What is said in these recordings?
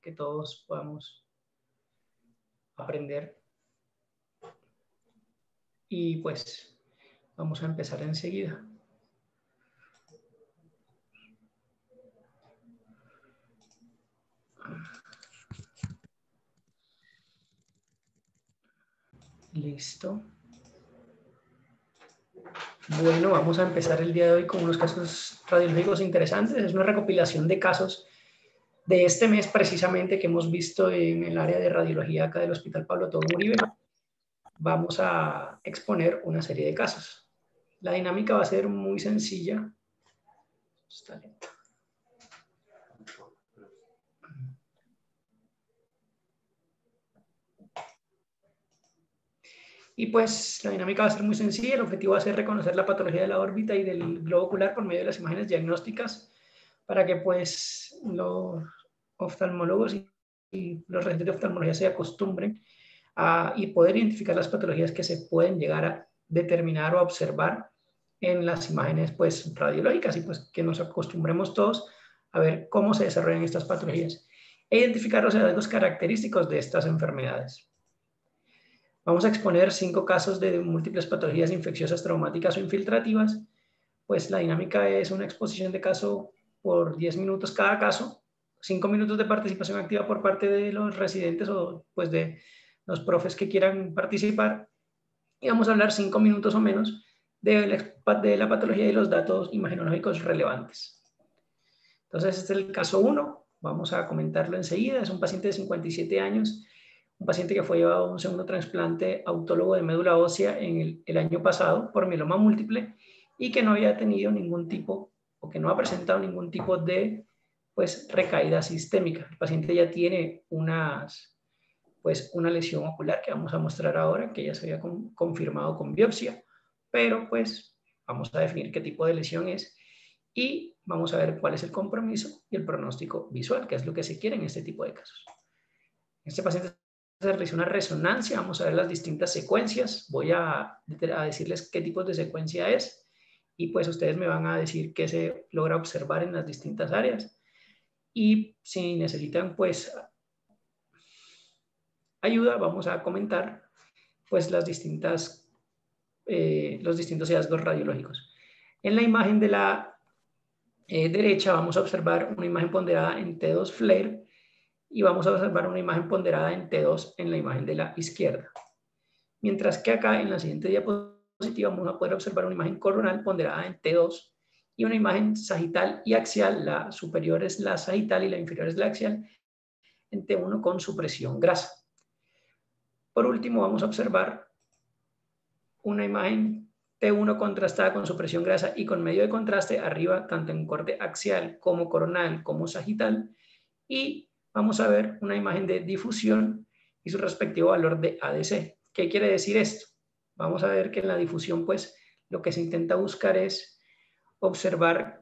que todos podamos aprender. Y pues vamos a empezar enseguida. Listo. Bueno, vamos a empezar el día de hoy con unos casos radiológicos interesantes. Es una recopilación de casos de este mes precisamente que hemos visto en el área de radiología acá del Hospital Pablo Tobón Uribe. Vamos a exponer una serie de casos. La dinámica va a ser muy sencilla. Está lento. Y pues la dinámica va a ser muy sencilla. El objetivo va a ser reconocer la patología de la órbita y del globo ocular por medio de las imágenes diagnósticas para que pues los oftalmólogos y los residentes de oftalmología se acostumbren y poder identificar las patologías que se pueden llegar a determinar o a observar en las imágenes pues radiológicas y pues que nos acostumbremos todos a ver cómo se desarrollan estas patologías e identificar los hallazgos característicos de estas enfermedades. Vamos a exponer 5 casos de múltiples patologías infecciosas, traumáticas o infiltrativas. Pues la dinámica es una exposición de caso por 10 minutos cada caso, 5 minutos de participación activa por parte de los residentes o pues de los profes que quieran participar. Y vamos a hablar 5 minutos o menos de la patología y los datos imagenológicos relevantes. Entonces, este es el caso 1. Vamos a comentarlo enseguida. Es un paciente de 57 años. Un paciente que fue llevado a un segundo trasplante autólogo de médula ósea en el año pasado por mieloma múltiple y que no había tenido ningún tipo o que no ha presentado ningún tipo de pues, recaída sistémica. El paciente ya tiene una lesión ocular que vamos a mostrar ahora, que ya se había confirmado con biopsia, pero pues vamos a definir qué tipo de lesión es y vamos a ver cuál es el compromiso y el pronóstico visual, que es lo que se quiere en este tipo de casos. Este paciente se realiza una resonancia, vamos a ver las distintas secuencias, voy a decirles qué tipo de secuencia es y pues ustedes me van a decir qué se logra observar en las distintas áreas y si necesitan pues ayuda, vamos a comentar pues los distintos hallazgos radiológicos. En la imagen de la derecha vamos a observar una imagen ponderada en T2 FLAIR y vamos a observar una imagen ponderada en T2 en la imagen de la izquierda. Mientras que acá en la siguiente diapositiva vamos a poder observar una imagen coronal ponderada en T2 y una imagen sagital y axial, la superior es la sagital y la inferior es la axial, en T1 con supresión grasa. Por último vamos a observar una imagen T1 contrastada con supresión grasa y con medio de contraste arriba, tanto en corte axial como coronal como sagital, y vamos a ver una imagen de difusión y su respectivo valor de ADC. ¿Qué quiere decir esto? Vamos a ver que en la difusión, pues, lo que se intenta buscar es observar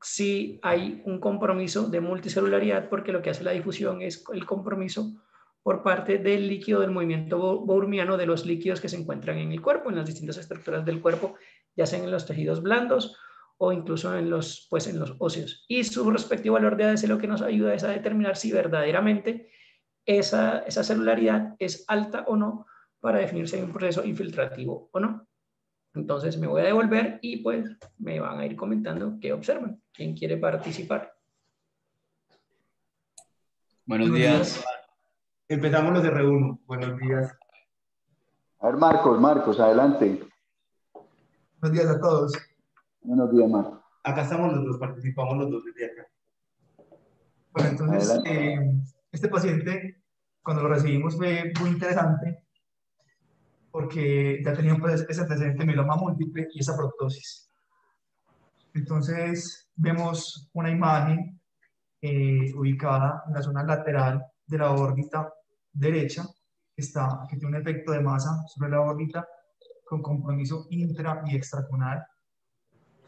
si hay un compromiso de multicelularidad, porque lo que hace la difusión es el compromiso por parte del líquido del movimiento bourmiano de los líquidos que se encuentran en el cuerpo, en las distintas estructuras del cuerpo, ya sean en los tejidos blandos o incluso en los óseos. Y su respectivo valor de ADC lo que nos ayuda es a determinar si verdaderamente esa celularidad es alta o no para definir si hay un proceso infiltrativo o no. Entonces me voy a devolver y pues me van a ir comentando qué observan. ¿Quién quiere participar? Buenos días. Empezamos los de R1. Buenos días. A ver, Marcos, adelante. Buenos días a todos. Buenos días, Marcos. Acá estamos los dos, participamos los dos desde acá. Bueno, entonces, este paciente, cuando lo recibimos fue muy interesante porque ya tenía pues, ese antecedente de mieloma múltiple y esa proptosis. Entonces, vemos una imagen ubicada en la zona lateral de la órbita derecha, que tiene un efecto de masa sobre la órbita con compromiso intra y extraconal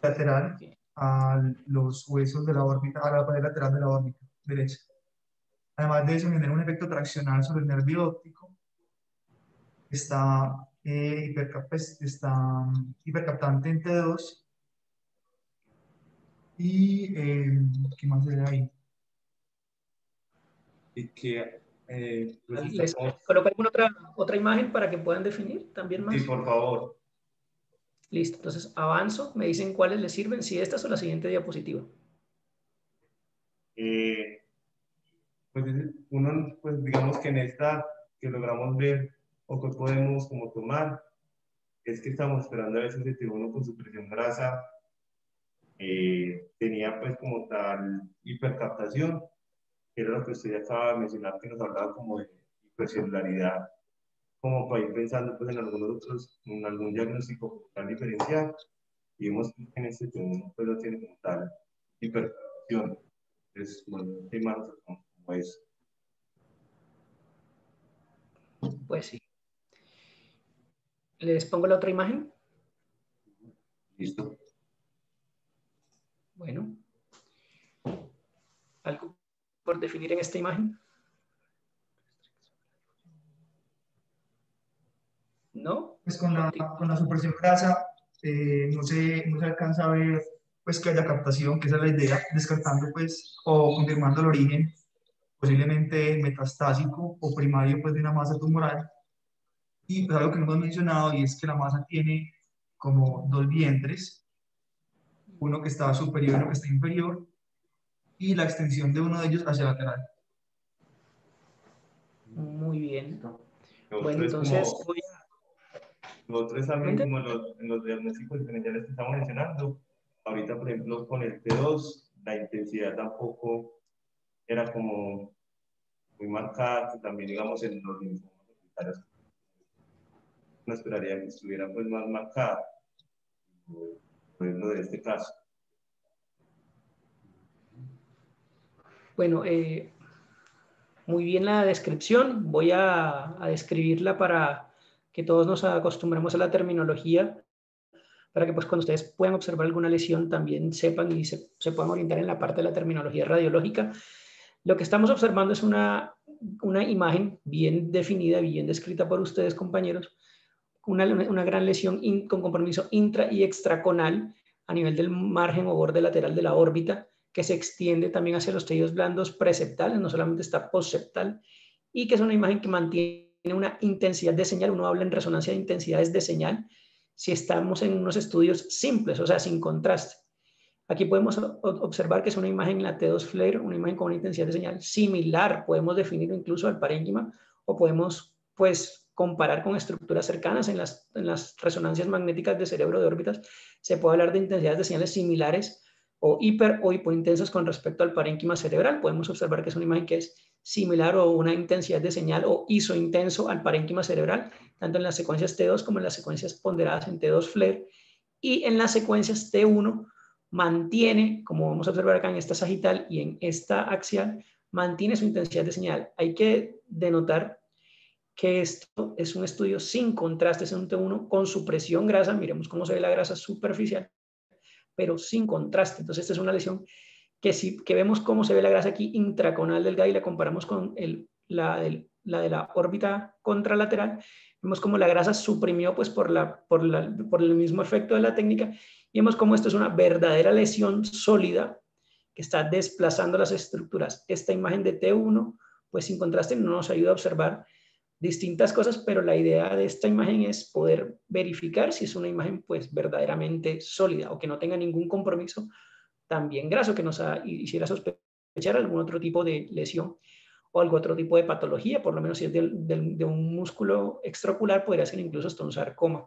lateral a los huesos de la órbita, a la pared lateral de la órbita derecha. Además de eso, genera un efecto traccional sobre el nervio óptico. Está hipercaptante en T2. Y, ¿qué más se ve ahí? y que pues ¿Les estamos... coloco alguna otra imagen para que puedan definir también más? Sí, por favor. Listo, entonces avanzo, me dicen cuáles les sirven, si estas o la siguiente diapositiva. Pues uno, pues digamos que en esta que logramos ver o que podemos como tomar, es que estamos esperando a veces de que uno con su presión grasa tenía pues como tal hipercaptación, que era lo que usted ya acaba de mencionar, que nos hablaba como de hipercelularidad, como para ir pensando pues en algunos otros, en algún diagnóstico como tal diferencial, y vemos que en este tema pues no tiene como tal hipercaptación. Entonces, bueno, ¿qué más como eso? Pues sí. ¿Les pongo la otra imagen? Listo. Bueno. ¿Algo por definir en esta imagen? ¿No? Pues con la supresión grasa no se alcanza a ver pues que haya captación, que esa es la idea, descartando pues o confirmando el origen posiblemente metastásico o primario pues de una masa tumoral. Y pues algo que no hemos mencionado y es que la masa tiene como dos vientres, uno que está superior y uno que está inferior, y la extensión de uno de ellos hacia lateral. Muy bien. Lo Bueno, otro es entonces como, voy lo otro es también como en los diagnósticos diferenciales que estamos mencionando. Ahorita, por ejemplo, con el T2, la intensidad tampoco era como muy marcada, que también, digamos, en los linfomas hospitales, uno esperaría que estuviera pues más marcada, por ejemplo, de este caso. Bueno, muy bien la descripción. Voy a describirla para que todos nos acostumbremos a la terminología, para que pues cuando ustedes puedan observar alguna lesión también sepan y se puedan orientar en la parte de la terminología radiológica. Lo que estamos observando es una imagen bien definida, bien descrita por ustedes, compañeros, una gran lesión con compromiso intra y extraconal a nivel del margen o borde lateral de la órbita, que se extiende también hacia los tejidos blandos preseptales, no solamente está postseptal, y que es una imagen que mantiene una intensidad de señal. Uno habla en resonancia de intensidades de señal si estamos en unos estudios simples, o sea, sin contraste. Aquí podemos observar que es una imagen en la T2 FLAIR, una imagen con una intensidad de señal similar, podemos definirlo incluso al parénquima, o podemos pues comparar con estructuras cercanas en las resonancias magnéticas de cerebro de órbitas. Se puede hablar de intensidades de señales similares o hiper o hipointensas con respecto al parénquima cerebral. Podemos observar que es una imagen que es similar o una intensidad de señal o isointenso al parénquima cerebral, tanto en las secuencias T2 como en las secuencias ponderadas en T2 FLAIR, y en las secuencias T1 mantiene, como vamos a observar acá en esta sagital y en esta axial, mantiene su intensidad de señal. Hay que denotar que esto es un estudio sin contrastes en un T1 con supresión grasa. Miremos cómo se ve la grasa superficial, pero sin contraste. Entonces esta es una lesión que vemos cómo se ve la grasa aquí intraconal delgada y la comparamos con la de la órbita contralateral. Vemos cómo la grasa suprimió pues por el mismo efecto de la técnica, y vemos cómo esto es una verdadera lesión sólida que está desplazando las estructuras. Esta imagen de T1, pues sin contraste, no nos ayuda a observar distintas cosas, pero la idea de esta imagen es poder verificar si es una imagen pues verdaderamente sólida o que no tenga ningún compromiso también graso que nos hiciera sospechar algún otro tipo de lesión o algún otro tipo de patología. Por lo menos si es de un músculo extraocular, podría ser incluso hasta un sarcoma,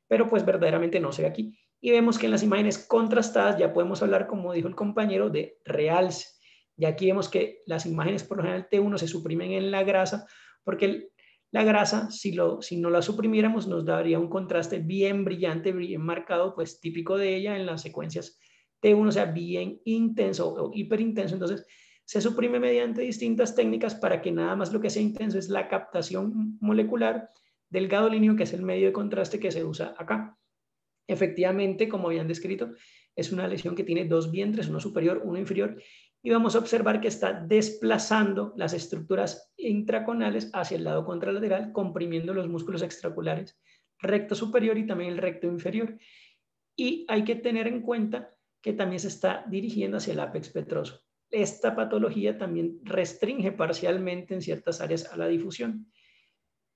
pero pues verdaderamente no se ve aquí. Y vemos que en las imágenes contrastadas ya podemos hablar, como dijo el compañero, de realce. Y aquí vemos que las imágenes por lo general T1 se suprimen en la grasa, porque la grasa, si no la suprimiéramos, nos daría un contraste bien brillante, bien marcado, pues típico de ella en las secuencias T1, o sea, bien intenso o hiperintenso. Entonces, se suprime mediante distintas técnicas para que nada más lo que sea intenso es la captación molecular del gadolíneo, que es el medio de contraste que se usa acá. Efectivamente, como habían descrito, es una lesión que tiene dos vientres, uno superior, uno inferior, y vamos a observar que está desplazando las estructuras intraconales hacia el lado contralateral, comprimiendo los músculos extraoculares recto superior y también el recto inferior. Y hay que tener en cuenta que también se está dirigiendo hacia el ápex petroso. esta patología también restringe parcialmente en ciertas áreas a la difusión.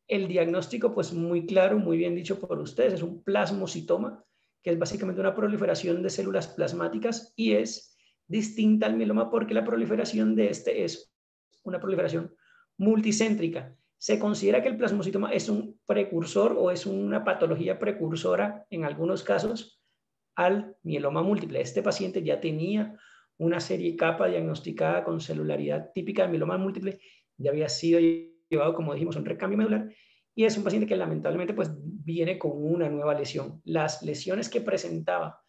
El diagnóstico, pues muy claro, muy bien dicho por ustedes, es un plasmocitoma, que es básicamente una proliferación de células plasmáticas y es distinta al mieloma porque la proliferación de este es una proliferación multicéntrica. Se considera que el plasmocitoma es un precursor o es una patología precursora en algunos casos al mieloma múltiple. Este paciente ya tenía una serie capa diagnosticada con celularidad típica de mieloma múltiple, ya había sido llevado, como dijimos, a un recambio medular, y es un paciente que lamentablemente pues viene con una nueva lesión. Las lesiones que presentaba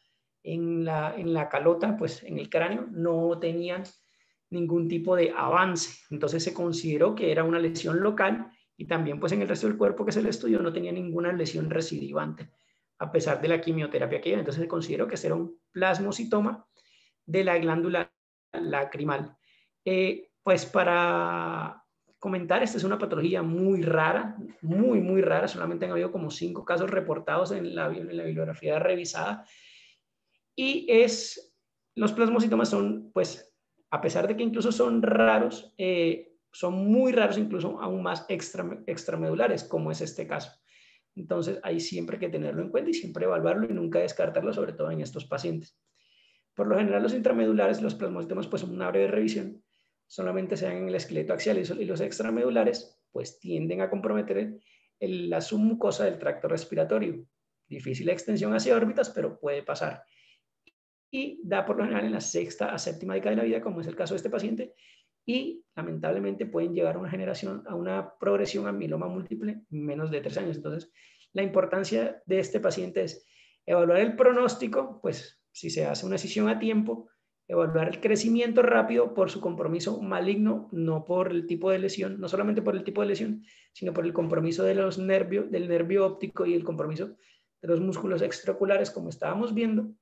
en la calota, pues en el cráneo, no tenían ningún tipo de avance. Entonces se consideró que era una lesión local y también pues en el resto del cuerpo que se le estudió no tenía ninguna lesión recidivante, a pesar de la quimioterapia que iba. Entonces se consideró que era un plasmocitoma de la glándula lacrimal. Pues para comentar, esta es una patología muy rara, muy rara, solamente han habido como 5 casos reportados en la bibliografía revisada, y los plasmocitomas son, pues, a pesar de que incluso son raros, son muy raros, incluso aún más extramedulares, como es este caso. Entonces, hay siempre que tenerlo en cuenta y siempre evaluarlo y nunca descartarlo, sobre todo en estos pacientes. Por lo general, los intramedulares, los plasmocitomas, pues son una breve revisión, solamente se dan en el esqueleto axial, y los extramedulares, pues tienden a comprometer la submucosa del tracto respiratorio. Difícil extensión hacia órbitas, pero puede pasar. Y da por lo general en la 6ª a 7ª década de la vida, como es el caso de este paciente, y lamentablemente pueden llevar a una progresión a mieloma múltiple en menos de 3 años. Entonces, la importancia de este paciente es evaluar el pronóstico, pues si se hace una decisión a tiempo, evaluar el crecimiento rápido por su compromiso maligno, no por el tipo de lesión, no solamente por el tipo de lesión, sino por el compromiso de los nervios, del nervio óptico y el compromiso de los músculos extraoculares, como estábamos viendo,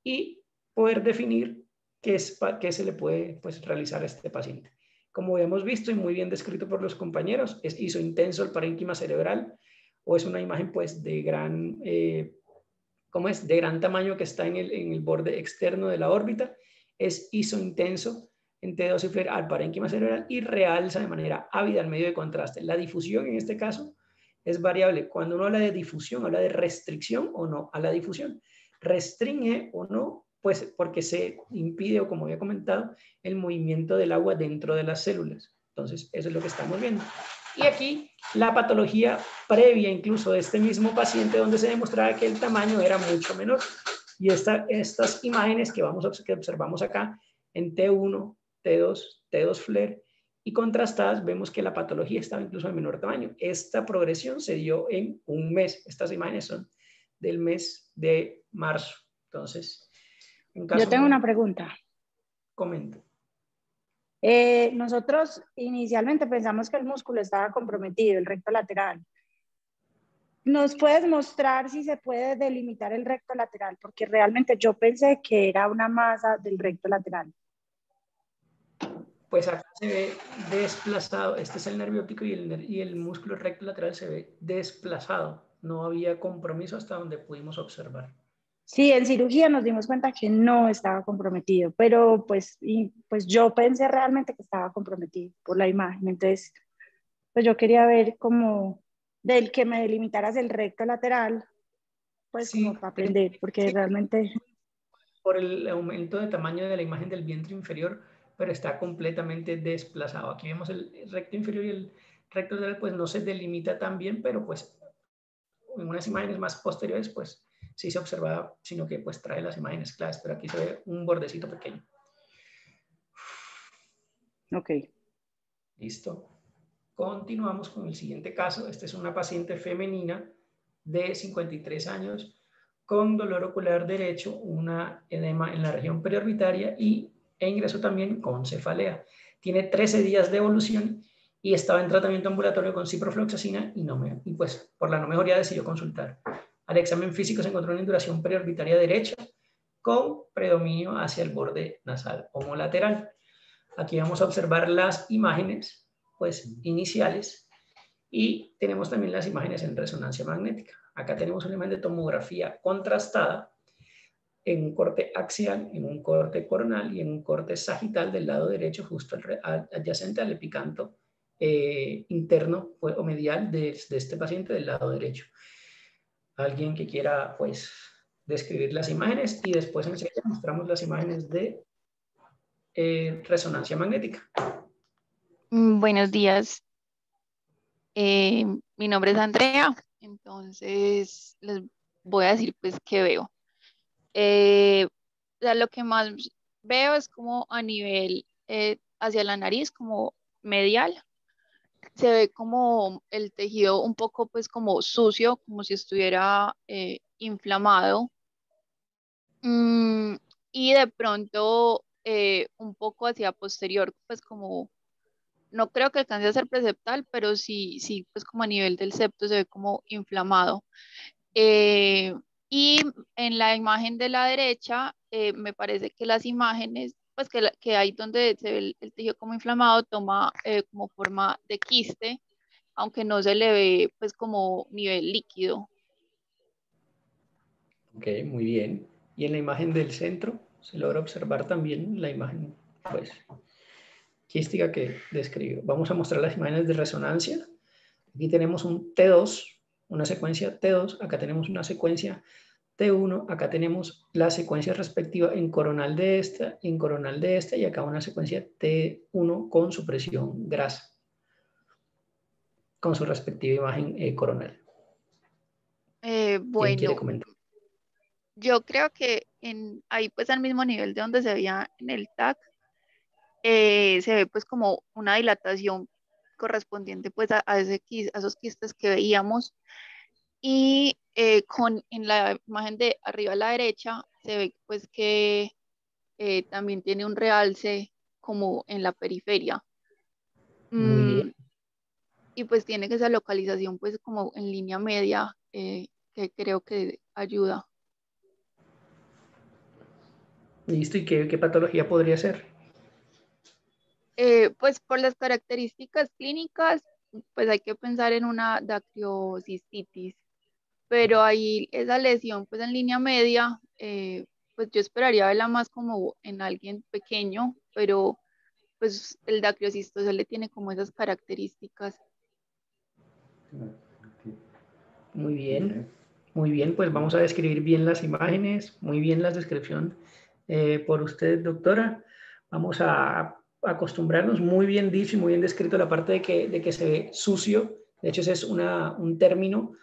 y poder definir qué se le puede pues, realizar a este paciente. Como hemos visto y muy bien descrito por los compañeros, es isointenso el parénquima cerebral, o es una imagen pues de gran de gran tamaño que está en el borde externo de la órbita, es isointenso en T2 y FLAIR al parénquima cerebral y realza de manera ávida el medio de contraste. La difusión en este caso es variable. Cuando uno habla de difusión, habla de restricción o no a la difusión. Restringe o no, pues porque se impide, o como había comentado, el movimiento del agua dentro de las células. Entonces, eso es lo que estamos viendo. Y aquí la patología previa incluso de este mismo paciente, donde se demostraba que el tamaño era mucho menor. Y estas imágenes que observamos acá en T1, T2, T2 FLAIR y contrastadas, vemos que la patología estaba incluso de menor tamaño. Esta progresión se dio en un mes. Estas imágenes son del mes de marzo. Entonces, yo tengo una pregunta. Comento. Nosotros inicialmente pensamos que el músculo estaba comprometido, el recto lateral. ¿Nos puedes mostrar si se puede delimitar el recto lateral? Porque realmente yo pensé que era una masa del recto lateral. Pues acá se ve desplazado. Este es el nervio óptico y el músculo recto lateral se ve desplazado. No había compromiso hasta donde pudimos observar. Sí, en cirugía nos dimos cuenta que no estaba comprometido, pero pues yo pensé realmente que estaba comprometido por la imagen. Entonces, pues yo quería ver como del que me delimitaras el recto lateral, pues sí, como para aprender, porque sí, realmente... Por el aumento de tamaño de la imagen del vientre inferior, pero está completamente desplazado. Aquí vemos el recto inferior y el recto lateral, pues no se delimita tan bien, pero pues en unas imágenes más posteriores, pues sí se observa, sino que pues trae las imágenes claras, pero aquí se ve un bordecito pequeño. Ok. Listo. Continuamos con el siguiente caso. Esta es una paciente femenina de 53 años con dolor ocular derecho, una edema en la región periorbitaria e ingresó también con cefalea. Tiene 13 días de evolución y estaba en tratamiento ambulatorio con ciprofloxacina y pues por la no mejoría decidió consultar. Al examen físico se encontró una induración periorbitaria derecha con predominio hacia el borde nasal homolateral. Aquí vamos a observar las imágenes pues, iniciales y tenemos también las imágenes en resonancia magnética. Acá tenemos una imagen de tomografía contrastada en un corte axial, en un corte coronal y en un corte sagital del lado derecho, justo adyacente al epicanto interno o medial de este paciente del lado derecho. Alguien que quiera, pues, describir las imágenes, y después enseguida mostramos las imágenes de resonancia magnética. Buenos días. Mi nombre es Andrea, entonces les voy a decir pues qué veo. O sea, lo que más veo es como a nivel hacia la nariz, como medial. Se ve como el tejido un poco pues como sucio, como si estuviera inflamado. Mm, y de pronto un poco hacia posterior, pues como no creo que alcance a ser preceptal, pero sí, sí, pues como a nivel del septo se ve como inflamado. Eh, y en la imagen de la derecha, me parece que las imágenes, pues que ahí donde se ve el tejido como inflamado, toma como forma de quiste, aunque no se le ve pues como nivel líquido. Ok, muy bien. Y en la imagen del centro se logra observar también la imagen, pues, quística que describo. Vamos a mostrar las imágenes de resonancia. Aquí tenemos un T2, una secuencia T2, acá tenemos una secuencia T1, acá tenemos la secuencia respectiva en coronal de esta, y acá una secuencia T1 con supresión grasa, con su respectiva imagen coronal. ¿Quién quiere Bueno, comentar? yo creo que ahí pues al mismo nivel de donde se veía en el TAC, se ve pues como una dilatación correspondiente pues a esos quistes que veíamos. Y en la imagen de arriba a la derecha se ve pues que también tiene un realce como en la periferia. Muy Mm, bien. y pues tiene que esa localización pues como en línea media, que creo que ayuda. Listo, ¿y qué patología podría ser? Pues por las características clínicas, pues hay que pensar en una dactiocistitis, pero ahí esa lesión pues en línea media, pues yo esperaría verla más como en alguien pequeño, pero pues el dactiocistosele tiene como esas características. Muy bien, pues vamos a describir bien las imágenes, muy bien la descripción por usted, doctora. Vamos a acostumbrarnos, muy bien dicho y muy bien descrito la parte de que se ve sucio. De hecho, ese es un término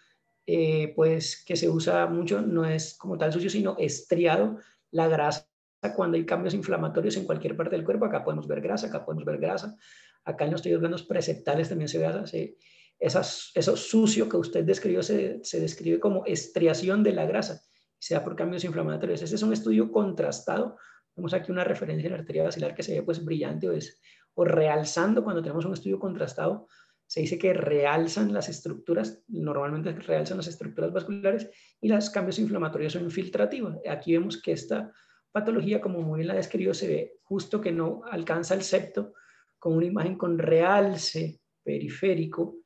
pues que se usa mucho, no es como tal sucio, sino estriado. La grasa, cuando hay cambios inflamatorios en cualquier parte del cuerpo, acá podemos ver grasa, acá podemos ver grasa, acá en los tejidos blandos preceptales también se ve eso sucio que usted describió se describe como estriación de la grasa, se da por cambios inflamatorios. Ese es un estudio contrastado. Vemos aquí una referencia en la arteria basilar que se ve pues brillante o realzando. Cuando tenemos un estudio contrastado, se dice que realzan las estructuras, normalmente realzan las estructuras vasculares, y los cambios inflamatorios son infiltrativos. Aquí vemos que esta patología, como muy bien la describió, se ve justo que no alcanza el septo, con una imagen con realce periférico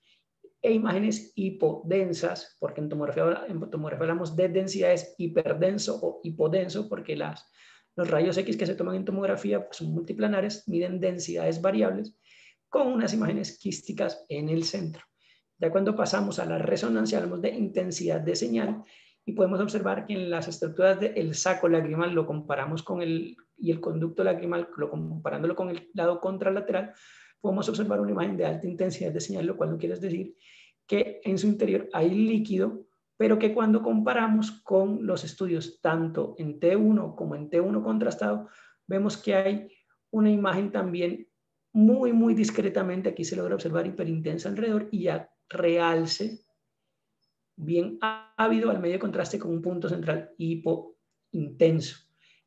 e imágenes hipodensas, porque en tomografía hablamos de densidades hiperdenso o hipodenso, porque los rayos X que se toman en tomografía pues, son multiplanares, miden densidades variables, con unas imágenes quísticas en el centro. Ya cuando pasamos a la resonancia hablamos de intensidad de señal, y podemos observar que en las estructuras del saco lagrimal lo comparamos con el conducto lagrimal, comparándolo con el lado contralateral, podemos observar una imagen de alta intensidad de señal, lo cual no quiere decir que en su interior hay líquido, pero que cuando comparamos con los estudios tanto en T1 como en T1 contrastado, vemos que hay una imagen también muy discretamente, aquí se logra observar hiperintensa alrededor, y ya realce bien ávido al medio contraste con un punto central hipointenso.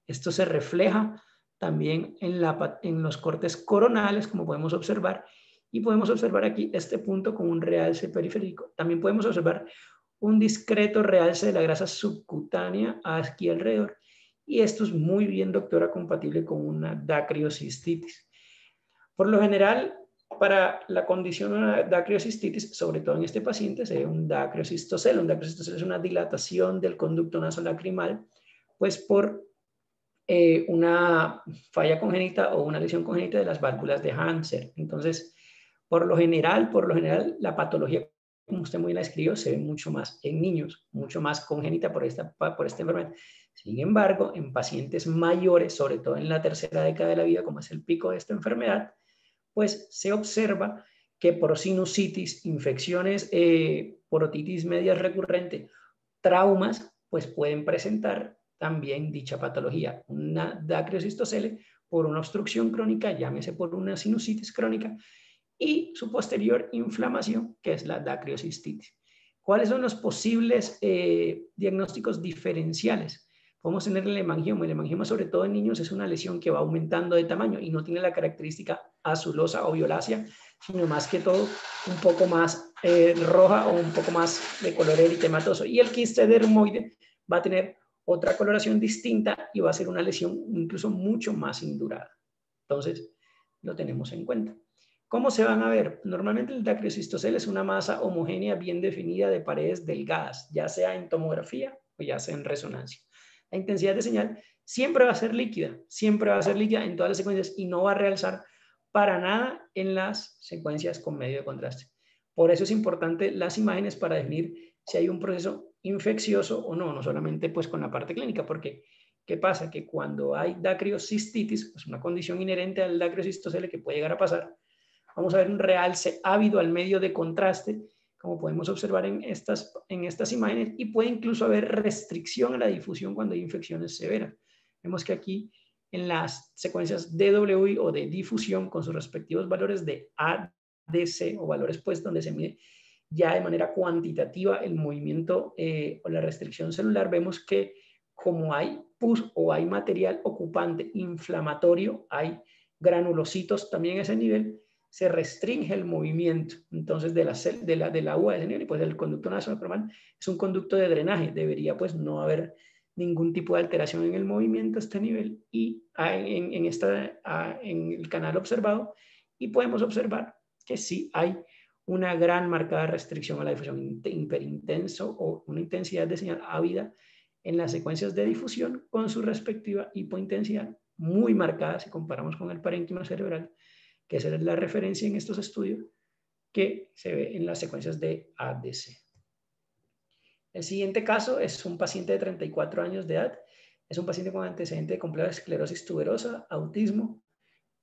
Esto se refleja también en los cortes coronales, como podemos observar, y podemos observar aquí este punto con un realce periférico. También podemos observar un discreto realce de la grasa subcutánea aquí alrededor, y esto es muy bien, doctora, compatible con una dacriocistitis. Por lo general, para la condición de una dacriocistitis, sobre todo en este paciente, se ve un dacriocistocele. Un dacriocistocele es una dilatación del conducto nasolacrimal pues por una falla congénita o una lesión congénita de las válvulas de Hanser. Entonces, por lo general, la patología, como usted muy la escribió, se ve mucho más en niños, mucho más congénita por esta enfermedad. Sin embargo, en pacientes mayores, sobre todo en la tercera década de la vida, como es el pico de esta enfermedad, pues se observa que por sinusitis, infecciones por otitis media recurrente, traumas, pues pueden presentar también dicha patología, una dacriocistocele por una obstrucción crónica, llámese por una sinusitis crónica, y su posterior inflamación, que es la dacriocistitis. ¿Cuáles son los posibles diagnósticos diferenciales? Podemos tener el hemangioma. El hemangioma, sobre todo en niños, es una lesión que va aumentando de tamaño y no tiene la característica azulosa o violácea, sino más que todo un poco más roja o un poco más de color eritematoso. Y el quiste dermoide va a tener otra coloración distinta y va a ser una lesión incluso mucho más indurada. Entonces, lo tenemos en cuenta. ¿Cómo se van a ver? Normalmente el dacriocistocele es una masa homogénea bien definida de paredes delgadas, ya sea en tomografía o ya sea en resonancia. La intensidad de señal siempre va a ser líquida en todas las secuencias y no va a realzar para nada en las secuencias con medio de contraste. Por eso es importante las imágenes para definir si hay un proceso infeccioso o no, no solamente pues con la parte clínica, porque ¿qué pasa? Que cuando hay dacriocistitis, pues una condición inherente al dacriocistocele que puede llegar a pasar, vamos a ver un realce ávido al medio de contraste, como podemos observar en estas imágenes, y puede incluso haber restricción a la difusión cuando hay infecciones severas. Vemos que aquí en las secuencias DWI o de difusión con sus respectivos valores de ADC o valores pues donde se mide ya de manera cuantitativa el movimiento o la restricción celular, vemos que como hay pus o hay material ocupante inflamatorio, hay granulocitos también a ese nivel, se restringe el movimiento entonces de la uva de ese nivel, y pues el conducto nasonormal es un conducto de drenaje, debería pues no haber ningún tipo de alteración en el movimiento a este nivel y en el canal observado, y podemos observar que sí hay una gran marcada restricción a la difusión hiperintenso o una intensidad de señal ávida en las secuencias de difusión con su respectiva hipointensidad muy marcada si comparamos con el parénquima cerebral, que esa es la referencia en estos estudios que se ve en las secuencias de ADC. El siguiente caso es un paciente de 34 años de edad. Es un paciente con antecedente de compleja esclerosis tuberosa, autismo,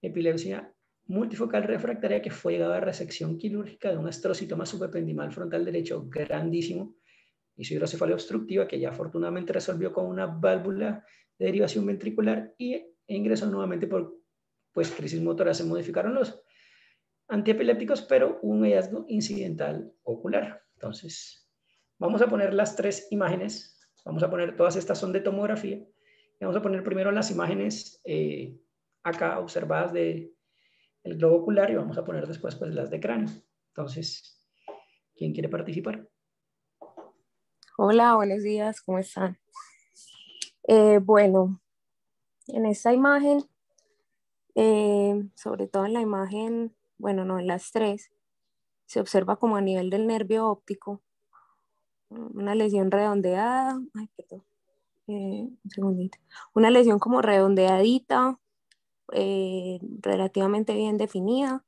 epilepsia multifocal refractaria que fue llegado a resección quirúrgica de un astrocitoma subependimal frontal derecho grandísimo y su hidrocefalia obstructiva que ya afortunadamente resolvió con una válvula de derivación ventricular y ingresó nuevamente por pues crisis motora. Se modificaron los antiepilépticos, pero un hallazgo incidental ocular. Entonces, vamos a poner las tres imágenes. Vamos a poner, todas estas son de tomografía. Y vamos a poner primero las imágenes acá observadas del globo ocular y vamos a poner después pues, las de cráneo. Entonces, ¿quién quiere participar? Hola, buenos días, ¿cómo están? Bueno, en esta imagen, sobre todo en la imagen, bueno, no, en las tres, se observa como a nivel del nervio óptico una lesión redondeada, ay, perdón, un segundito, una lesión como redondeadita, relativamente bien definida.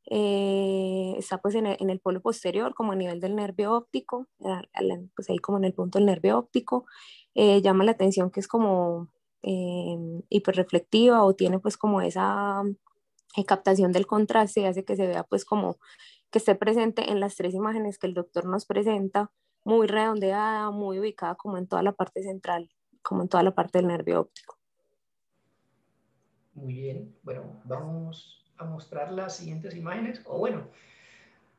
Está pues en el polo posterior como a nivel del nervio óptico, pues ahí como en el punto del nervio óptico. Llama la atención que es como hiperreflectiva o tiene pues como esa captación del contraste y hace que se vea pues como que esté presente en las tres imágenes que el doctor nos presenta, muy redondeada, muy ubicada como en toda la parte central, como en toda la parte del nervio óptico. Muy bien, bueno, vamos a mostrar las siguientes imágenes, o bueno,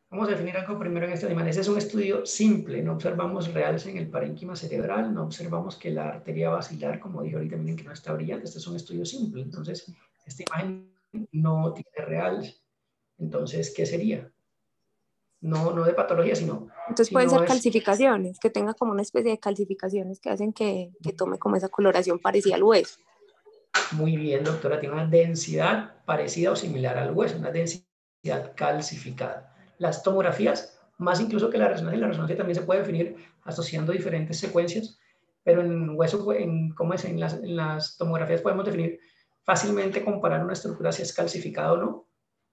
vamos a definir algo primero en estas imágenes. Es un estudio simple, no observamos realce en el parénquima cerebral, no observamos que la arteria basilar, como dije ahorita, miren que no está brillante. Este es un estudio simple, entonces esta imagen no tiene realce. Entonces, ¿qué sería? No de patología, sino... Entonces pueden ser calcificaciones, que tenga como una especie de calcificaciones que hacen que tome como esa coloración parecida al hueso. Muy bien, doctora, tiene una densidad parecida o similar al hueso, una densidad calcificada. Las tomografías, más incluso que la resonancia también se puede definir asociando diferentes secuencias pero en hueso, ¿cómo es? En las tomografías podemos definir fácilmente, comparar una estructura si es calcificada o no,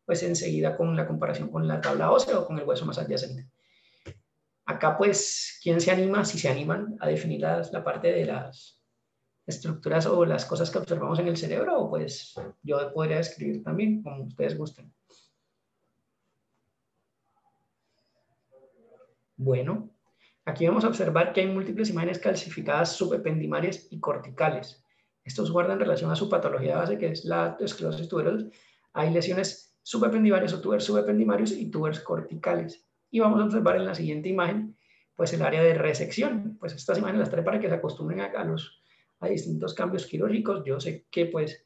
pues enseguida con la comparación con la tabla ósea o con el hueso más adyacente. Acá pues, ¿quién se anima? Si se animan a definir la parte de las estructuras o las cosas que observamos en el cerebro, o pues yo podría escribir también, como ustedes gusten. Bueno, aquí vamos a observar que hay múltiples imágenes calcificadas subependimarias y corticales. Estos guardan relación a su patología de base, que es la esclerosis tuberosa. Hay lesiones subependimarias o tubers subependimarios y tubers corticales. Y vamos a observar en la siguiente imagen, pues el área de resección. Pues estas imágenes las trae para que se acostumbren a distintos cambios quirúrgicos. Yo sé que pues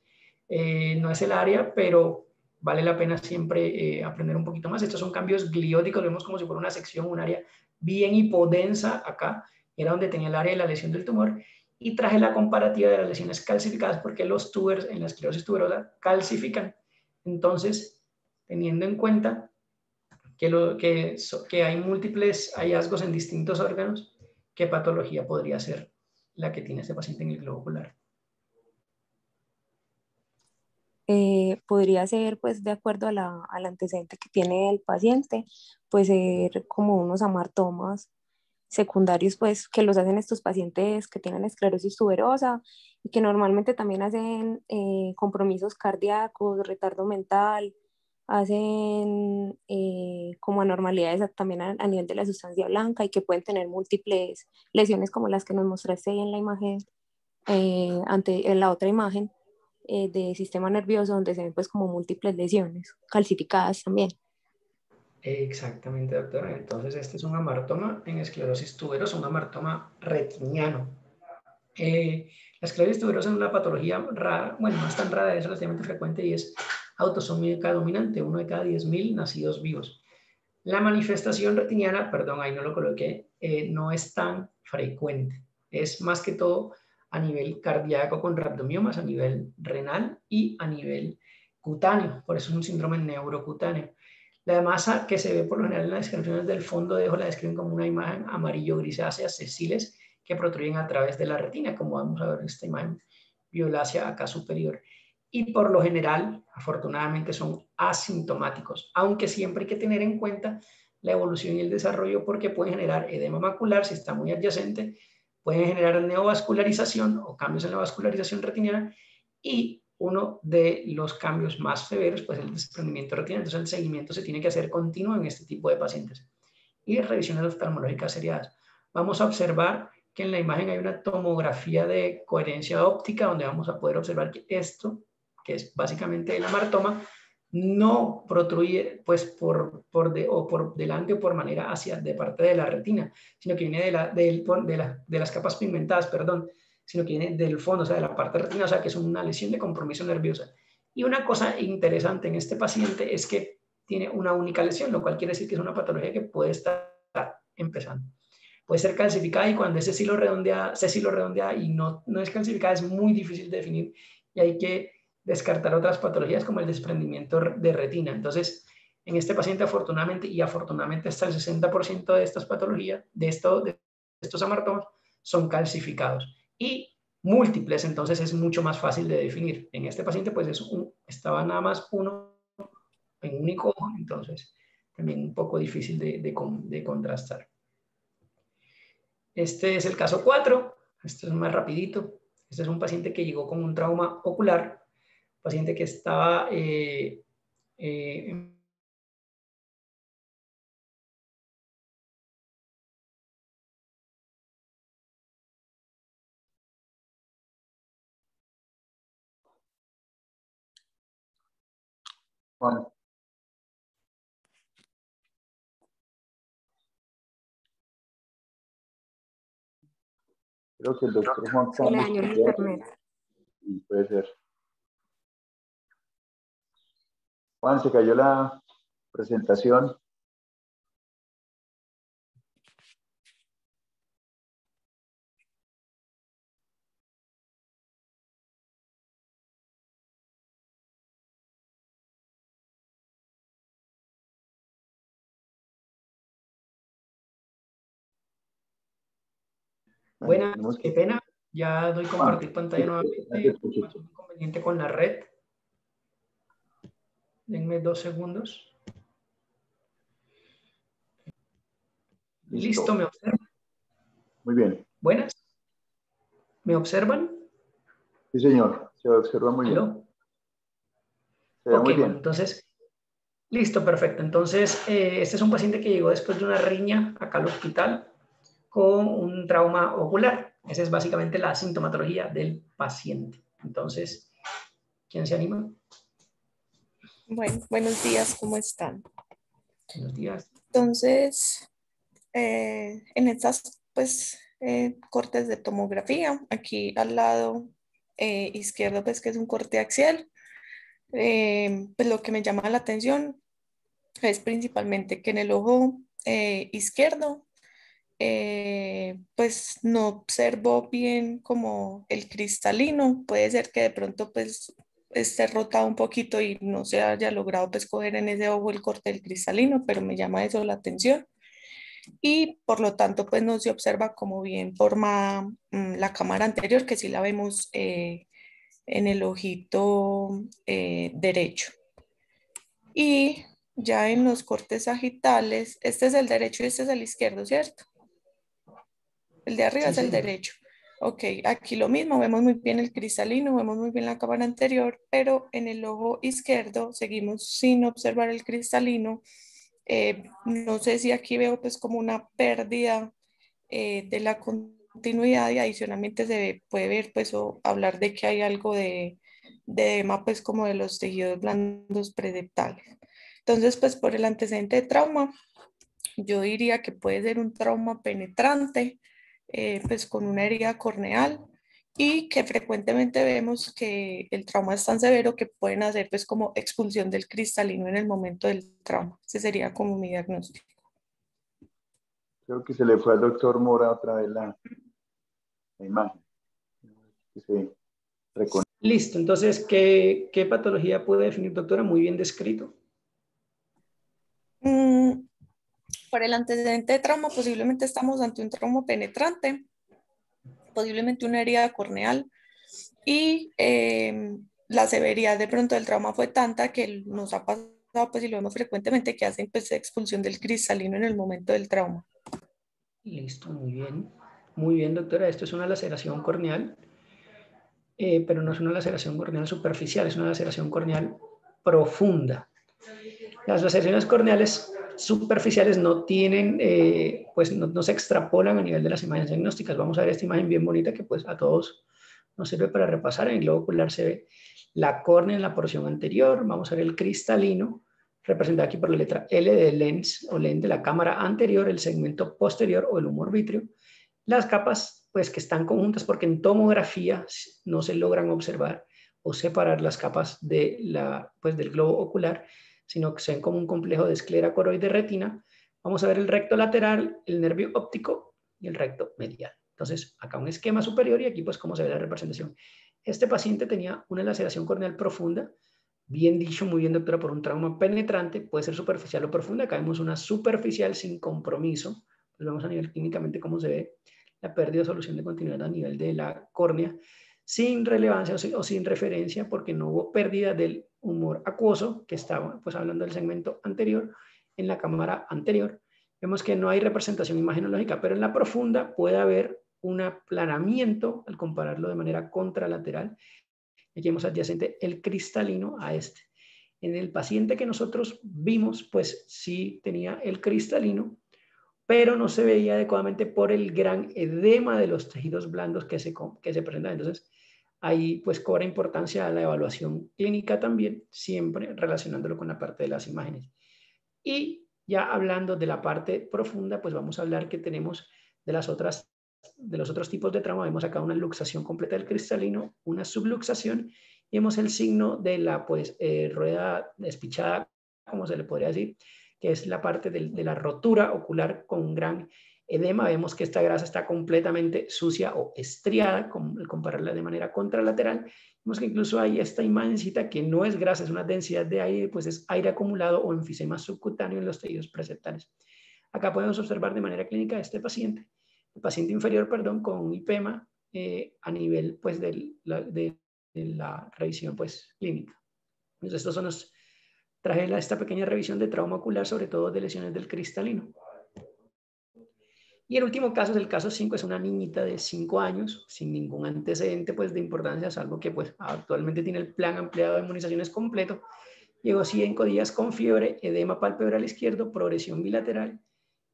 no es el área, pero vale la pena siempre aprender un poquito más. Estos son cambios glióticos, vemos como si fuera una sección, un área bien hipodensa acá, era donde tenía el área de la lesión del tumor, y traje la comparativa de las lesiones calcificadas porque los tubers en la esclerosis tuberosa calcifican. Entonces, teniendo en cuenta que hay múltiples hallazgos en distintos órganos, ¿qué patología podría ser la que tiene este paciente en el globo ocular? Podría ser, pues, de acuerdo a al antecedente que tiene el paciente, pues ser como unos amartomas secundarios, pues, que los hacen estos pacientes que tienen esclerosis tuberosa y que normalmente también hacen compromisos cardíacos, retardo mental, hacen como anormalidades también a nivel de la sustancia blanca y que pueden tener múltiples lesiones como las que nos mostraste en la imagen, en la otra imagen de sistema nervioso, donde se ven pues como múltiples lesiones calcificadas también. Exactamente, doctora. Entonces, este es un amartoma en esclerosis tuberosa, un amartoma retiniano. La esclerosis tuberosa es una patología rara, bueno, no es tan rara, es relativamente frecuente y es autosómica dominante, 1 de cada 10.000 nacidos vivos. La manifestación retiniana, perdón, ahí no lo coloqué, no es tan frecuente. Es más que todo a nivel cardíaco con rhabdomiomas, a nivel renal y a nivel cutáneo. Por eso es un síndrome neurocutáneo. La masa que se ve por lo general en las descripciones del fondo de ojo la describen como una imagen amarillo grisácea, sesiles que protruyen a través de la retina, como vamos a ver en esta imagen violácea acá superior. Y por lo general, afortunadamente, son asintomáticos, aunque siempre hay que tener en cuenta la evolución y el desarrollo porque pueden generar edema macular si está muy adyacente, pueden generar neovascularización o cambios en la vascularización retiniana y uno de los cambios más severos, pues el desprendimiento retinal. Entonces el seguimiento se tiene que hacer continuo en este tipo de pacientes. Y revisiones oftalmológicas seriadas. Vamos a observar que en la imagen hay una tomografía de coherencia óptica donde vamos a poder observar que esto, que es básicamente el amartoma, no protruye pues por delante o por manera hacia de parte de la retina, sino que viene de las capas pigmentadas, perdón, sino que viene del fondo, o sea, de la parte retina, o sea, que es una lesión de compromiso nerviosa. Y una cosa interesante en este paciente es que tiene una única lesión, lo cual quiere decir que es una patología que puede estar empezando. Puede ser calcificada y cuando ese sí lo redondea y no es calcificada, es muy difícil de definir y hay que descartar otras patologías como el desprendimiento de retina. Entonces, en este paciente afortunadamente hasta el 60% de estas patologías, de estos amartomas, son calcificados y múltiples, entonces es mucho más fácil de definir. En este paciente pues estaba nada más uno en un único ojo, entonces también un poco difícil de contrastar. Este es el caso 4, este es más rapidito. Este es un paciente que llegó con un trauma ocular, paciente que estaba eh, Juan, creo que el doctor Juan Se le Carlos dañó el Pinzón, internet. y puede ser. Juan, se cayó la presentación. Buenas, tenemos qué que... pena. Ya doy compartir pantalla nuevamente. Pasó un inconveniente con la red. Denme 2 segundos. Listo, me observan. Muy bien. Buenas. ¿Me observan? Sí, señor. Se observa muy bien. ¿Aló? Se ve Ok, muy bueno, bien. entonces, listo, perfecto. Entonces, este es un paciente que llegó después de una riña acá al hospital con un trauma ocular. Esa es básicamente la sintomatología del paciente. Entonces, ¿quién se anima? Bueno, buenos días, ¿cómo están? Buenos días. Entonces, en estas pues cortes de tomografía, aquí al lado izquierdo pues que es un corte axial, pues lo que me llama la atención es principalmente que en el ojo izquierdo pues no observo bien como el cristalino, puede ser que de pronto pues esté rotado un poquito y no se haya logrado pues coger en ese ojo el corte del cristalino, pero me llama eso la atención y por lo tanto pues no se observa como bien forma la cámara anterior que sí la vemos en el ojito derecho. Y ya en los cortes sagitales, este es el derecho y este es el izquierdo, ¿cierto? El de arriba Sí, es el señor. derecho. Ok, aquí lo mismo, vemos muy bien el cristalino, vemos muy bien la cámara anterior, pero en el ojo izquierdo seguimos sin observar el cristalino. No sé si aquí veo pues como una pérdida de la continuidad y adicionalmente puede ver pues o hablar de que hay algo de edema pues como de los tejidos blandos preseptales. Entonces pues por el antecedente de trauma, yo diría que puede ser un trauma penetrante, pues con una herida corneal y que frecuentemente vemos que el trauma es tan severo que pueden hacer pues como expulsión del cristalino en el momento del trauma. Ese sería como mi diagnóstico. Creo que se le fue al doctor Mora otra vez la imagen. Que se reconoce. Listo, entonces, ¿qué patología puede definir, doctora? Muy bien descrito. Por el antecedente de trauma, posiblemente estamos ante un trauma penetrante, posiblemente una herida corneal y la severidad de pronto del trauma fue tanta que nos ha pasado, pues y lo vemos frecuentemente, que hacen pues expulsión del cristalino en el momento del trauma. Listo, muy bien. Muy bien, doctora. Esto es una laceración corneal, pero no es una laceración corneal superficial, es una laceración corneal profunda. Las laceraciones corneales superficiales no tienen, pues no se extrapolan a nivel de las imágenes diagnósticas. Vamos a ver esta imagen bien bonita que pues a todos nos sirve para repasar. En el globo ocular se ve la córnea en la porción anterior. Vamos a ver el cristalino, representado aquí por la letra L de lens o lente de la cámara anterior, el segmento posterior o el humor vítreo. Las capas, pues que están conjuntas porque en tomografía no se logran observar o separar las capas de pues del globo ocular, sino que se ven como un complejo de esclera coroide retina. Vamos a ver el recto lateral, el nervio óptico y el recto medial. Entonces, acá un esquema superior y aquí pues cómo se ve la representación. Este paciente tenía una laceración corneal profunda, bien dicho, muy bien doctora, por un trauma penetrante, puede ser superficial o profunda. Acá vemos una superficial sin compromiso, pues vemos a nivel clínicamente cómo se ve la pérdida de solución de continuidad a nivel de la córnea, sin relevancia o sin referencia, porque no hubo pérdida del humor acuoso, que estaba pues hablando del segmento anterior, en la cámara anterior. Vemos que no hay representación imagenológica, pero en la profunda puede haber un aplanamiento al compararlo de manera contralateral. Aquí vemos adyacente el cristalino a este. En el paciente que nosotros vimos, pues sí tenía el cristalino, pero no se veía adecuadamente por el gran edema de los tejidos blandos que se presentan. Entonces, ahí pues cobra importancia la evaluación clínica también, siempre relacionándolo con la parte de las imágenes. Y ya hablando de la parte profunda, pues vamos a hablar que tenemos de los otros tipos de trauma. Vemos acá una luxación completa del cristalino, una subluxación, y vemos el signo de la pues, rueda despichada, como se le podría decir, que es la parte de la rotura ocular con un gran edema. Vemos que esta grasa está completamente sucia o estriada, al compararla de manera contralateral. Vemos que incluso hay esta imagencita que no es grasa, es una densidad de aire, pues es aire acumulado o enfisema subcutáneo en los tejidos preceptales. Acá podemos observar de manera clínica a este paciente el paciente inferior, perdón, con un IPEMA a nivel pues, de la revisión pues, clínica. Entonces, estos son los, traje esta pequeña revisión de trauma ocular, sobre todo de lesiones del cristalino. Y el último caso es el caso 5, es una niñita de 5 años, sin ningún antecedente pues, de importancia, salvo que pues, actualmente tiene el plan ampliado de inmunizaciones completo. Llegó 5 días con fiebre, edema palpebral izquierdo, progresión bilateral,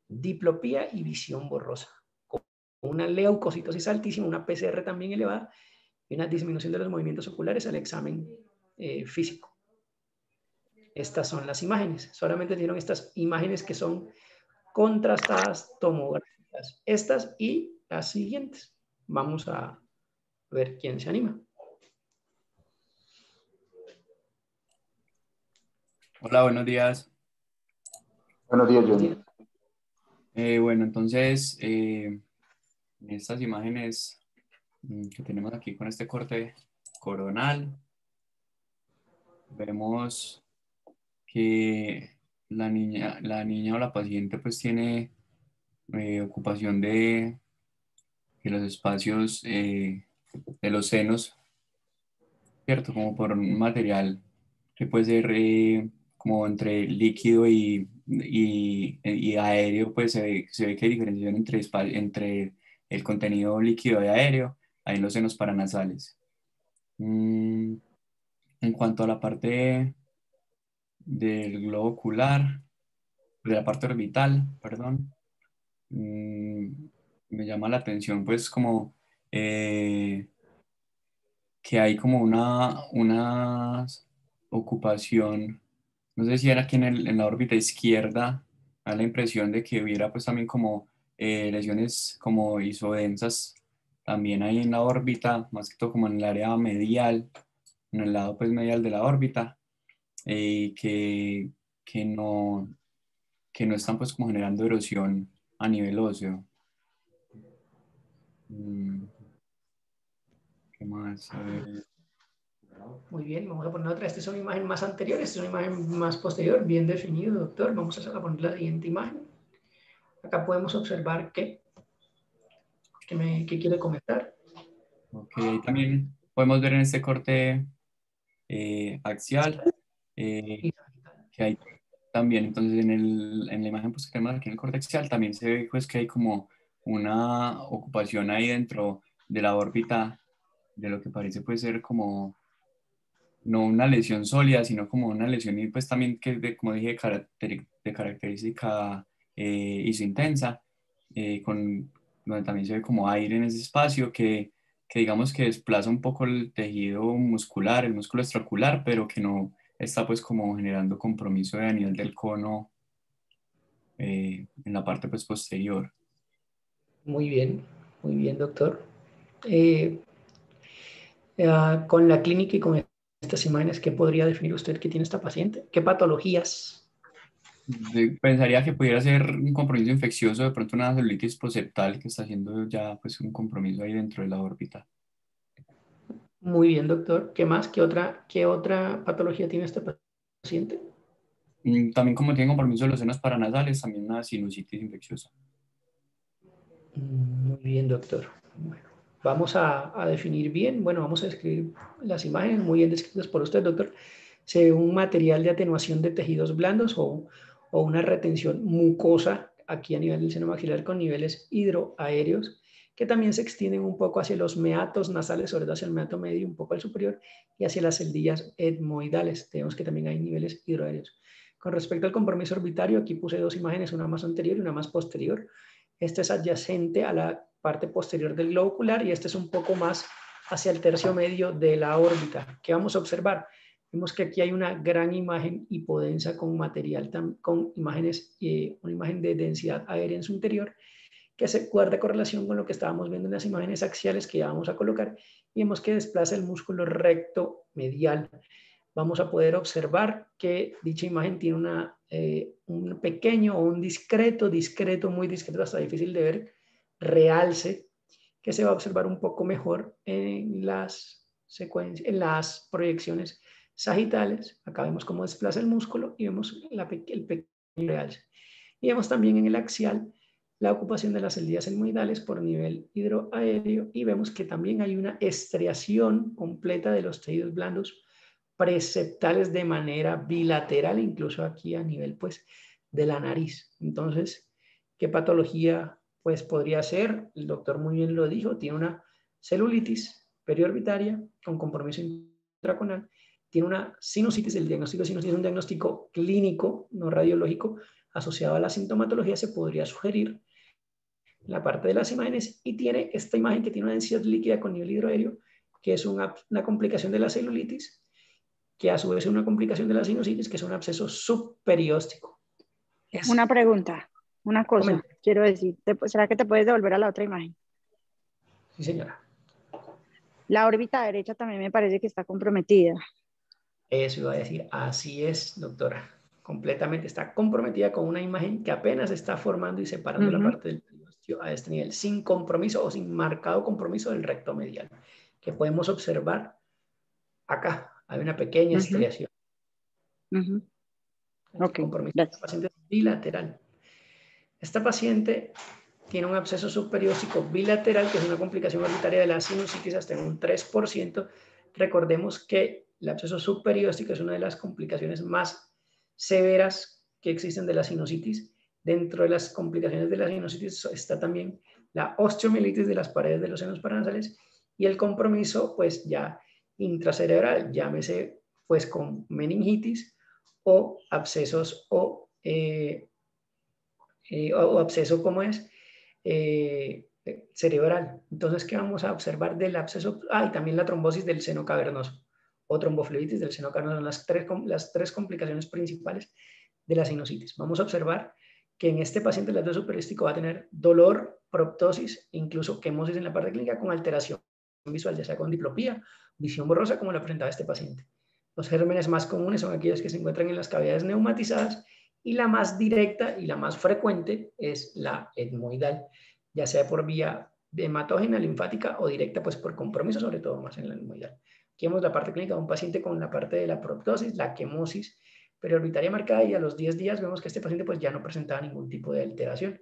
diplopía y visión borrosa. Con una leucocitosis altísima, una PCR también elevada y una disminución de los movimientos oculares al examen físico. Estas son las imágenes. Solamente dieron estas imágenes que son contrastadas tomográficas. Estas y las siguientes. Vamos a ver quién se anima. Hola, buenos días. Buenos días, Johnny. Bueno, entonces, en estas imágenes que tenemos aquí con este corte coronal, vemos que la niña o la paciente pues tiene ocupación de los espacios de los senos, ¿cierto? Como por un material que puede ser como entre líquido y aéreo, pues se ve que hay diferenciación entre el contenido líquido y aéreo, ahí en los senos paranasales. En cuanto a la parte del globo ocular, de la parte orbital, perdón, me llama la atención pues como que hay como una ocupación, no sé si era aquí en la órbita izquierda, da la impresión de que hubiera pues también como lesiones como isodensas también ahí en la órbita, más que todo como en el área medial, en el lado pues medial de la órbita, que, que no, que no están pues como generando erosión a nivel óseo. ¿Qué más? A ver. Muy bien, vamos a poner otra. Esta es una imagen más anterior, esta es una imagen más posterior, bien definido, doctor. Vamos a poner la siguiente imagen. Acá podemos observar que quiere comentar. Ok, ahí también podemos ver en este corte axial que hay también, entonces en la imagen pues, que tenemos aquí en el corte axial también se ve pues, que hay como una ocupación ahí dentro de la órbita de lo que parece puede ser como no una lesión sólida, sino como una lesión y pues también que como dije de característica isointensa, donde también se ve como aire en ese espacio que digamos que desplaza un poco el tejido muscular, el músculo extraocular, pero que no está pues como generando compromiso a nivel del cono en la parte pues posterior. Muy bien, doctor. Con la clínica y con estas imágenes, ¿qué podría definir usted que tiene esta paciente? ¿Qué patologías? Pensaría que pudiera ser un compromiso infeccioso, de pronto una celulitis poseptal que está haciendo ya pues un compromiso ahí dentro de la órbita. Muy bien, doctor. ¿Qué más? ¿Qué otra patología tiene esta paciente? También como tiene compromiso de los senos paranasales, también una sinusitis infecciosa. Muy bien, doctor. Bueno, vamos a definir bien. Bueno, vamos a describir las imágenes muy bien descritas por usted, doctor. Se ve un material de atenuación de tejidos blandos o una retención mucosa aquí a nivel del seno maxilar con niveles hidroaéreos que también se extienden un poco hacia los meatos nasales, sobre todo hacia el meato medio, un poco al superior, y hacia las celdillas etmoidales. Tenemos que también hay niveles hidroaéreos. Con respecto al compromiso orbitario, aquí puse dos imágenes, una más anterior y una más posterior. Este es adyacente a la parte posterior del globo ocular y este es un poco más hacia el tercio medio de la órbita. ¿Qué vamos a observar? Vemos que aquí hay una gran imagen hipodensa con material, con imágenes, una imagen de densidad aérea en su interior, que se guarda correlación con lo que estábamos viendo en las imágenes axiales que ya vamos a colocar, y vemos que desplaza el músculo recto medial. Vamos a poder observar que dicha imagen tiene un pequeño o un discreto, muy discreto, hasta difícil de ver, realce, que se va a observar un poco mejor en las proyecciones sagitales. Acá vemos cómo desplaza el músculo y vemos el pequeño realce. Y vemos también en el axial la ocupación de las celdas etmoidales por nivel hidroaéreo y vemos que también hay una estriación completa de los tejidos blandos preceptales de manera bilateral, incluso aquí a nivel pues de la nariz. Entonces, ¿qué patología pues podría ser? El doctor muy bien lo dijo, tiene una celulitis periorbitaria con compromiso intraconal, tiene una sinusitis. El diagnóstico de sinusitis es un diagnóstico clínico, no radiológico, asociado a la sintomatología. Se podría sugerir la parte de las imágenes y tiene esta imagen que tiene una densidad líquida con nivel hidroaéreo, que es una complicación de la celulitis, que a su vez es una complicación de la sinusitis, que es un absceso subperióstico. Una pregunta, una cosa, Comente. quiero decir, ¿será que te puedes devolver a la otra imagen? Sí, señora. La órbita derecha también me parece que está comprometida. Eso iba a decir, así es, doctora. Completamente está comprometida con una imagen que apenas está formando y separando la parte del periósteo a este nivel, sin compromiso o sin marcado compromiso del recto medial, que podemos observar acá. Hay una pequeña estriación. Ok, Compromiso. gracias. Esta paciente es bilateral. Esta paciente tiene un absceso subperióstico bilateral, que es una complicación orbitaria de la sinusitis hasta en un 3%. Recordemos que el absceso subperióstico es una de las complicaciones más severas que existen de la sinusitis. Dentro de las complicaciones de la sinusitis está también la osteomielitis de las paredes de los senos paranasales y el compromiso pues ya intracerebral, llámese pues con meningitis o abscesos o absceso como es cerebral. Entonces, ¿qué vamos a observar del absceso? Y también la trombosis del seno cavernoso o tromboflebitis del seno cavernoso, las tres complicaciones principales de la sinusitis. Vamos a observar que en este paciente el absceso perióstico va a tener dolor, proptosis, incluso quemosis en la parte clínica con alteración visual, ya sea con diplopía, visión borrosa, como la presentaba este paciente. Los gérmenes más comunes son aquellos que se encuentran en las cavidades neumatizadas y la más directa y la más frecuente es la etmoidal, ya sea por vía hematógena, linfática o directa, pues por compromiso, sobre todo más en la etmoidal. Aquí vemos la parte clínica de un paciente con la parte de la proptosis, la quemosis periorbitaria marcada, y a los 10 días vemos que este paciente pues ya no presentaba ningún tipo de alteración.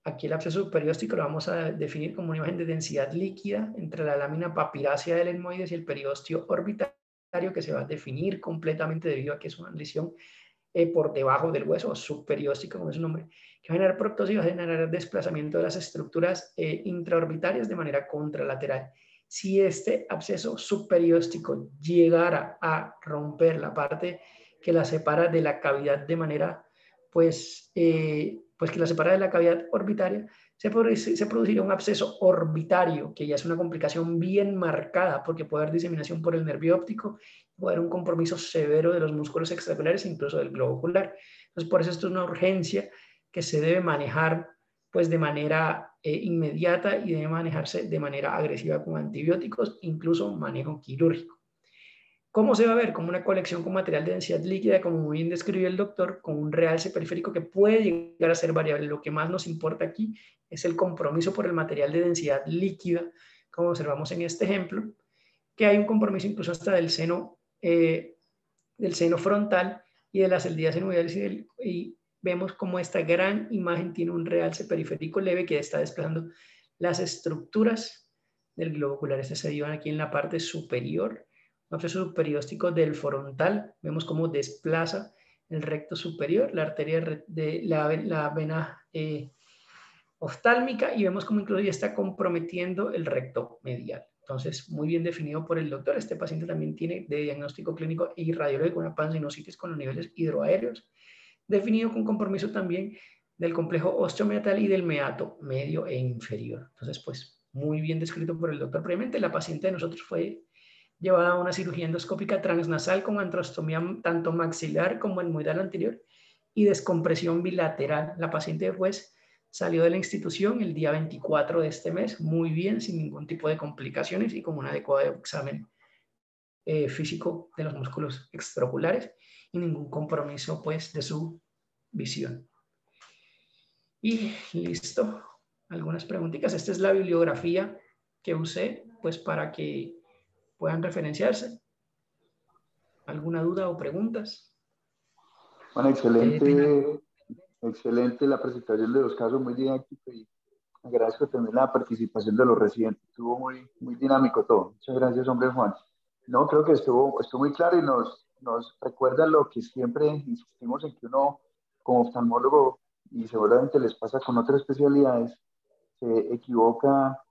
Aquí el absceso perióstico lo vamos a definir como una imagen de densidad líquida entre la lámina papirácea del etmoides y el periósteo orbitario, que se va a definir completamente debido a que es una lesión por debajo del hueso, subperióstico, como es su nombre, que va a generar proptosis y va a generar desplazamiento de las estructuras intraorbitarias de manera contralateral. Si este absceso subperióstico llegara a romper la parte que la separa de la cavidad de manera, pues que la separa de la cavidad orbitaria, se produciría un absceso orbitario, que ya es una complicación bien marcada, porque puede haber diseminación por el nervio óptico, puede haber un compromiso severo de los músculos extraoculares e incluso del globo ocular. Entonces, por eso esto es una urgencia que se debe manejar pues de manera inmediata y debe manejarse de manera agresiva con antibióticos, incluso manejo quirúrgico. ¿Cómo se va a ver? Como una colección con material de densidad líquida, como muy bien describió el doctor, con un realce periférico que puede llegar a ser variable. Lo que más nos importa aquí es el compromiso por el material de densidad líquida, como observamos en este ejemplo, que hay un compromiso incluso hasta del seno frontal y de las celdillas senoidales, y vemos como esta gran imagen tiene un realce periférico leve que está desplazando las estructuras del globo ocular. Este se dio aquí en la parte superior, un absceso subperióstico del frontal. Vemos cómo desplaza el recto superior, la arteria de la vena oftálmica, y vemos cómo incluso ya está comprometiendo el recto medial. Entonces, muy bien definido por el doctor. Este paciente también tiene de diagnóstico clínico y radiológico una pansinusitis con los niveles hidroaéreos, definido con compromiso también del complejo osteomeatal y del meato medio e inferior. Entonces, pues, muy bien descrito por el doctor previamente. La paciente de nosotros fue llevada a una cirugía endoscópica transnasal con antrostomía tanto maxilar como etmoidal anterior y descompresión bilateral. La paciente, pues, salió de la institución el día 24 de este mes, muy bien, sin ningún tipo de complicaciones y con un adecuado examen físico de los músculos extraoculares y ningún compromiso, pues, de su visión. Y listo. Algunas preguntitas. Esta es la bibliografía que usé, pues, para que puedan referenciarse. ¿Alguna duda o preguntas? Bueno, excelente excelente la presentación de los casos, muy didáctico, y agradezco también la participación de los residentes. Estuvo muy dinámico todo. Muchas gracias, hombre Juan. No, creo que estuvo muy claro y nos recuerda lo que siempre insistimos en que uno, como oftalmólogo, y seguramente les pasa con otras especialidades, se equivoca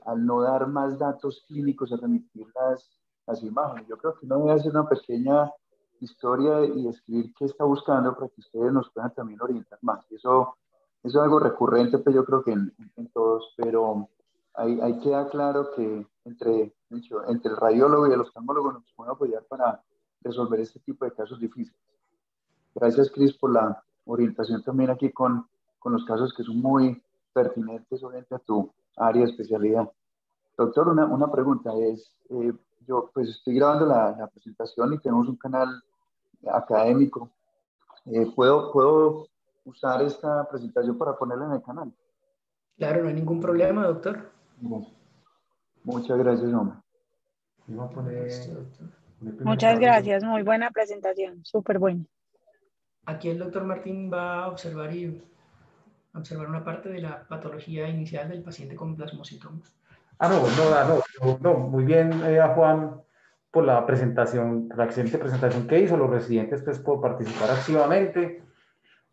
al no dar más datos clínicos, a remitir las imágenes. Yo creo que uno debe hacer una pequeña historia y escribir qué está buscando para que ustedes nos puedan también orientar más. Y eso es algo recurrente, pues yo creo que en todos, pero ahí queda claro que entre el radiólogo y el oftalmólogo nos pueden apoyar para resolver este tipo de casos difíciles. Gracias, Cris, por la orientación también aquí con los casos que son muy pertinentes obviamente a tu área de especialidad. Doctor, una pregunta es, yo pues estoy grabando la presentación y tenemos un canal académico. ¿Puedo usar esta presentación para ponerla en el canal? Claro, no hay ningún problema, doctor. Muchas gracias, hombre. Muchas gracias, muy buena presentación, súper buena. Aquí el doctor Martín va a observar una parte de la patología inicial del paciente con plasmocitoma. No, muy bien a Juan por la presentación, la excelente presentación que hizo, los residentes pues por participar activamente.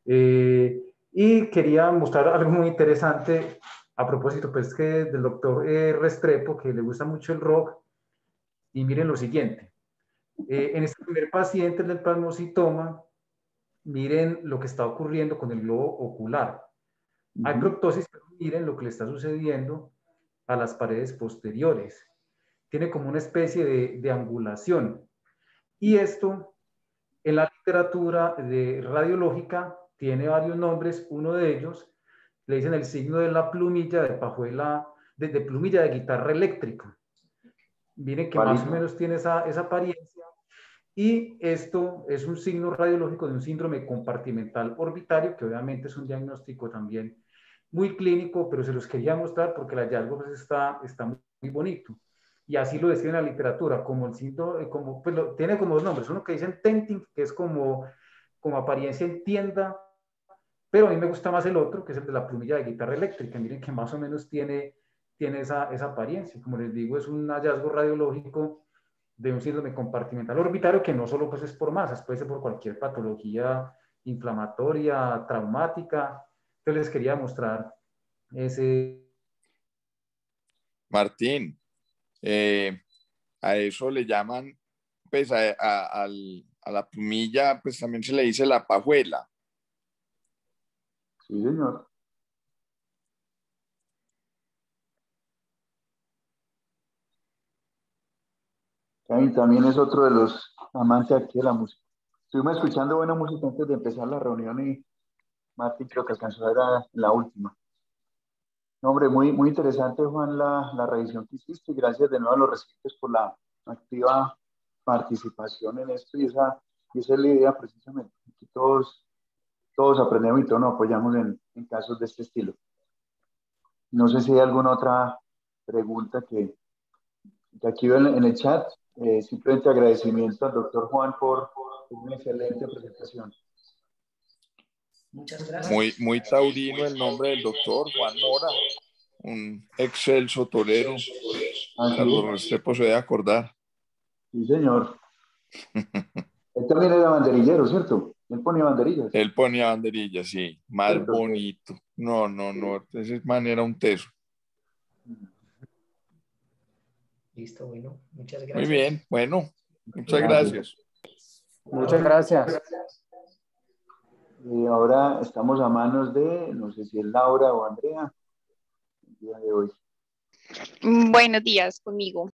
Y quería mostrar algo muy interesante a propósito pues que del doctor Restrepo, que le gusta mucho el rock. Y miren lo siguiente, en este primer paciente del plasmocitoma, miren lo que está ocurriendo con el globo ocular. Hay proptosis, pero miren lo que le está sucediendo a las paredes posteriores. Tiene como una especie de angulación. Y esto, en la literatura radiológica, tiene varios nombres. Uno de ellos le dicen el signo de la plumilla de pajuela, de plumilla de guitarra eléctrica. Miren que más o menos tiene esa apariencia. Y esto es un signo radiológico de un síndrome compartimental orbitario, que obviamente es un diagnóstico también muy clínico, pero se los quería mostrar porque el hallazgo pues está muy bonito. Y así lo describe en la literatura, como el síndrome, tiene como dos nombres. Uno que dicen tenting, que es como apariencia en tienda, pero a mí me gusta más el otro, que es el de la plumilla de guitarra eléctrica. Miren que más o menos tiene esa apariencia. Como les digo, es un hallazgo radiológico de un síndrome compartimental orbitario que no solo pues, es por masas, puede ser por cualquier patología inflamatoria, traumática. Entonces les quería mostrar ese... Martín, a eso le llaman, pues a la plumilla, pues también se le dice la pajuela. Sí, señor. También es otro de los amantes aquí de la música. Estuvimos escuchando buena música antes de empezar la reunión y Martín creo que alcanzó a ver la última. No, hombre, muy interesante, Juan, la revisión que hiciste y gracias de nuevo a los residentes por la activa participación en esto y esa es la idea precisamente. Aquí todos aprendemos y todos nos apoyamos en casos de este estilo. No sé si hay alguna otra pregunta que aquí veo en el chat. Simplemente agradecimiento al doctor Juan por una excelente presentación. Muchas gracias. Muy taurino el nombre del doctor Juan Mora, un excelso torero. Carlos Restrepo se debe acordar. Sí, señor. Él también era banderillero, ¿cierto? Él ponía banderillas. Él ponía banderillas, sí. Más bonito. No. Ese man era un teso. Listo, bueno. Muchas gracias. Muy bien, bueno. Muchas gracias. Muchas gracias. Y ahora estamos a manos de, no sé si es Laura o Andrea, el día de hoy. Buenos días conmigo.